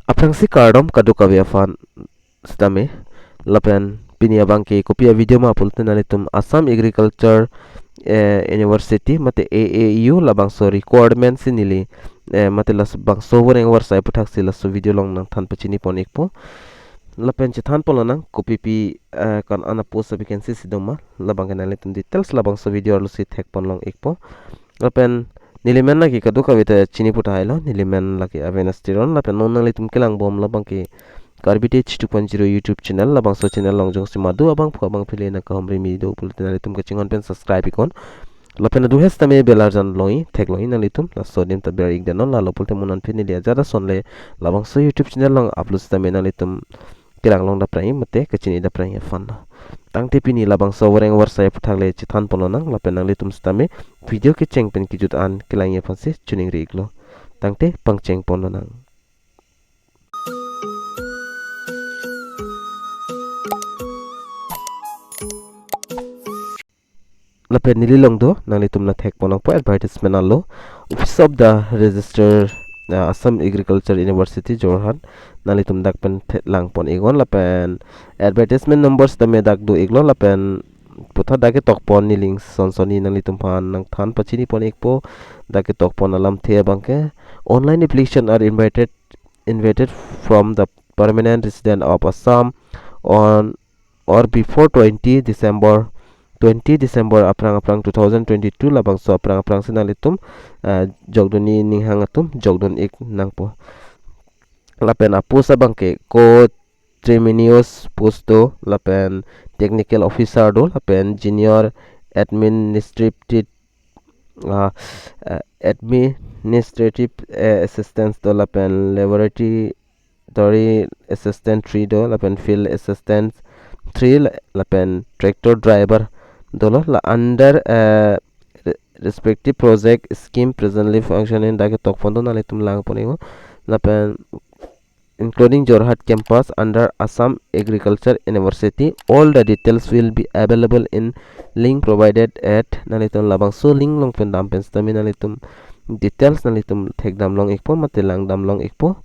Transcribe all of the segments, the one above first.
Aprang si kardom kadu kavya fan stame lapen pinia bangke kopia video ma pulte nalitum Assam Agriculture University mate AAU labangso requirement sinili mate las bangso woreng warsai puthak si las video long nang than pachini pon ekpo lapen chi than polo nang kopi pi kan ana post vacancy sidoma labang nalitum details labangso video lo si thek pon long ekpo lapen nilimen lagi kadu kavita chini putai lo nilimen lagi avenestiron lapen non nalitum kelang bom labang ki Karbitech 2.0 YouTube channel labang so channel long jong si madu abang phu abang phile na kahomri mi do pulte nalitum ka chingon pen subscribe ikon lapen adu hes tame belar jan loi thek loi nalitum la so dim ta ber ik denon la lo pulte munan phini lia jada sonle labang so YouTube channel long upload tame nalitum kirang long da prai mate kachini da prai fan tang te pini labang so wareng warsai puthak le chithan polonang lapen nalitum stame video ke cheng pen kijut an kilang ye fansi chuning ri iklo tang te pang cheng polonang lapen nililong do nalitum na thek ponang po advertisement allo office of the register Assam Agriculture University Jorhat nalitum dak pen lang pon igon lapen advertisement numbers tame dak do iglo lapen putha dake tok pon ni link sonsoni nalitum pan nang than pachini pon ikpo dake tok pon alam the bangke online application are invited from the permanent resident of Assam on or before 20 December aprang 2022 labang so aprang sinalitum jogdoni ninghang atum jogdon ik nangpo lapen apusa bangke ko tremenius posto lapen technical officer do lapen junior administrative administrative assistance do lapen laboratory assistant 3 do lapen field assistant 3 lapen tractor driver dolo la under respective project scheme presently functioning dake tok fondo na letum lang ponigo lapen including Jorhat campus under Assam Agriculture University. All the details will be available in link provided at nalitum labang so link long pen dam pen stami nalitum details nalitum thek dam long ikpo matelang dam long ikpo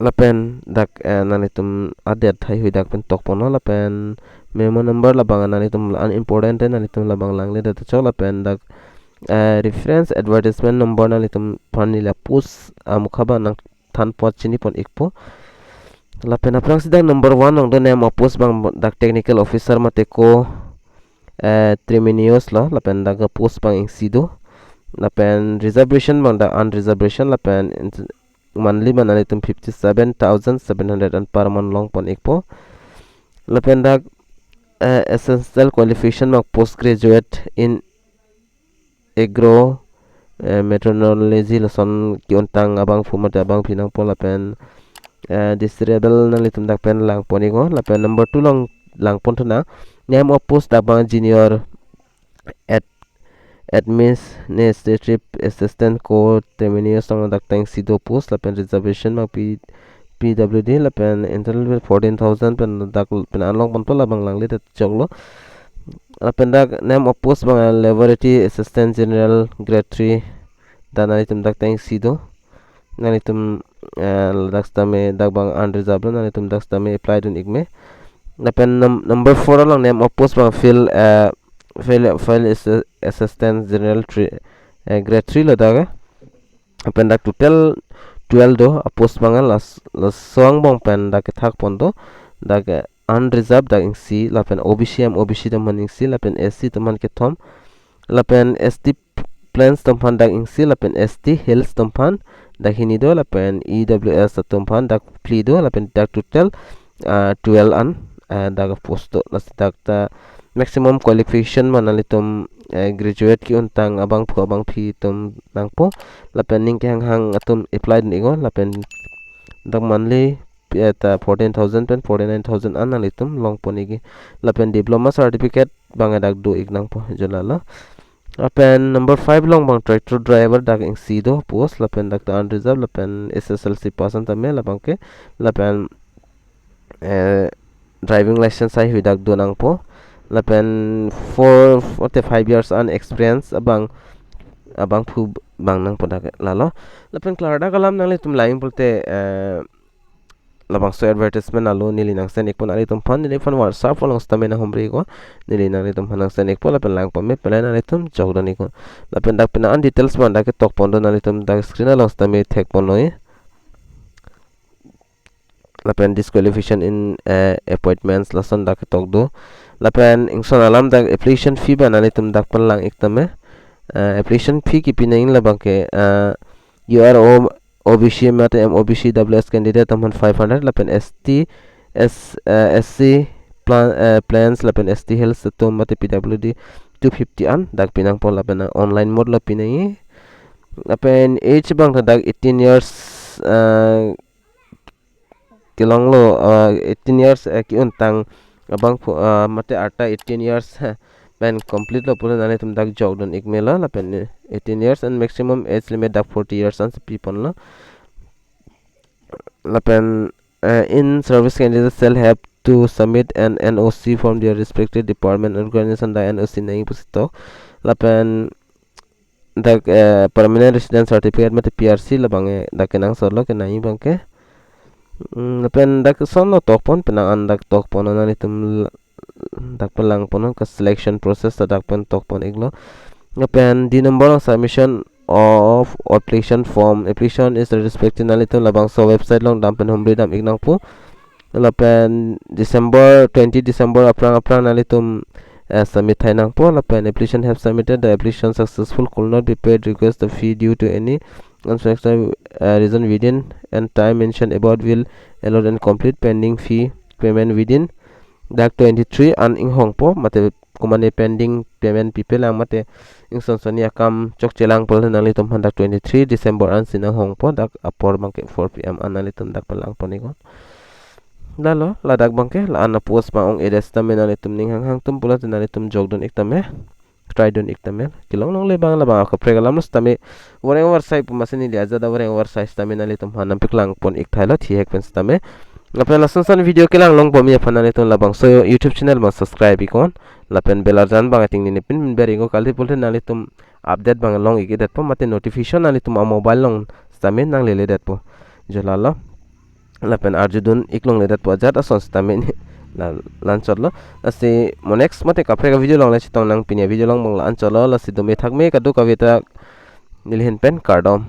lapen dak nalitum adet thai hui dak pen tok pono lapen memo number labang nalitum unimportant nalitum labang lang le dat chok lapen dak reference advertisement number nalitum panila post mukhaba nang than pot chini pon ikpo lapen aprang sidang number 1 nong do name of post bang dak technical officer mate ko tremenius lo lapen dak post bang ing sido lapen reservation bang dak unreservation lapen monthly manalitum 57,700 and per month long pon ikpo lapen dak essential qualification bang postgraduate in agro meteorology lason kiontang abang fumat abang pinang pon lapen disable nalitum dak pen lang ponigo lapen number 2 long lang pon tuna name of post abang junior at administrative assistant ko terminus song dak tang sido post lapen reservation ma PWD lapen internal 14,000 pen dak pen anlong pon pola bang lang le choklo lapen dak name of post bang laboratory assistant general grade 3 dan nalitum dak tang sido nalitum dak stame dak bang unreserved nalitum dak stame applied un igme lapen number 4 lang name of post bang file assistant general grade 3 lo daga pen dak total 12 do post bang las song bang pen dak thak pondo dak unreserved dak si lapen OBC do man si lapen SC to man ke thom lapen ST plans tompan dak si lapen ST hills tompan dak hini do lapen EWS tompan dak pli do lapen dak total 12 an dak post do las dak ta maximum qualification manalitum graduate ki untang abang phu abang phi tum nangpo lapen ning hang hang atum applied nigo lapen dak monthly at 14,000 and 49,000 analitum long ponigi lapen diploma certificate bang dak do ignang po jolala lapen number 5 long bang tractor driver dak ing sido post lapen dak ta unreserved lapen SSLC pasan tame lapang ke lapen driving license ai hui dak do nang po lapen 4 to 5 years on experience abang phu bang nang poda ke lalo lapen klarda kalam nang le tum lain pulte labangso advertisement alo nili nang sen ekpon ali tum fan nili fan whatsapp folong stamina hombre ko nili nang tum hanang sen ekpon lapen lang pome pelen ali tum jogdani ko lapen dak pena an details man dak tok pondo nali tum dak screen along stami thek ponoi lapen disqualification in appointments lason dak tok do lapen ingson alam dak application fee ban ali tum dak palang iktame application fee ki pinain labang ke you are OBC mate OBC WS candidate taman 500 lapen SC plans lapen ST health to mate PWD 250 an dak pinang pon lapen online mode la pinai lapen age bang dak 18 years kilong lo 18 years ki untang abang mate arta 18 years when complete lo pura nane tum dak jogdon ikmela lapen 18 years and maximum age limit dak 40 years and people lo lapen in service candidates shall have to submit an NOC from their respective department organization da NOC nahi pusito lapen dak permanent resident certificate mate PRC labange dak kenang solo ke nahi bangke lapen dak sonno tokpon penang an dak tokpon nane tum dak pelang pon ke selection process dak pen tokpon iglo lapen the number of submission of application form application is respected nalitum labang so website long dam pen hombre dam ignang pu lapen December 20 December aprang nalitum submit thainang po lapen application have submitted the application successful could not be paid request the fee due to any unspecified reason within and time mentioned about will allowed and complete pending fee payment within dak 23 an ing hong po mate kumane pending payment people ang mate ing sonia kam chok chelang pol nali tum handak 23 December an sinang hong po dak apor bangke 4 pm anali tum dak palang ponikon dalo ladak bangke la an post ma ong edes tamen nali tum ning hang tum pula nali tum jogdon iktame try don iktame kilong long le bang la bang ka pregalam stame wareng war sai pumasini liaza da wareng war sai stame nali tum hanam piklang pon ikthailo thi hek pen stame lapen lason san video kelang long bomi apana neton labang so YouTube channel bang subscribe ikon lapen belar jan bang ating ni pin beringo kalti pulte nali tum update bang long iki dat po mate notification nali tum mobile long stamen nang lele dat po jolala lapen arjudun iklong le dat po jat ason stamen lan chotlo asi monex mate kapre ka video long la chitong nang pinya video long bang lan cholo la si dome thakme kadu kavita nilhen pen kardom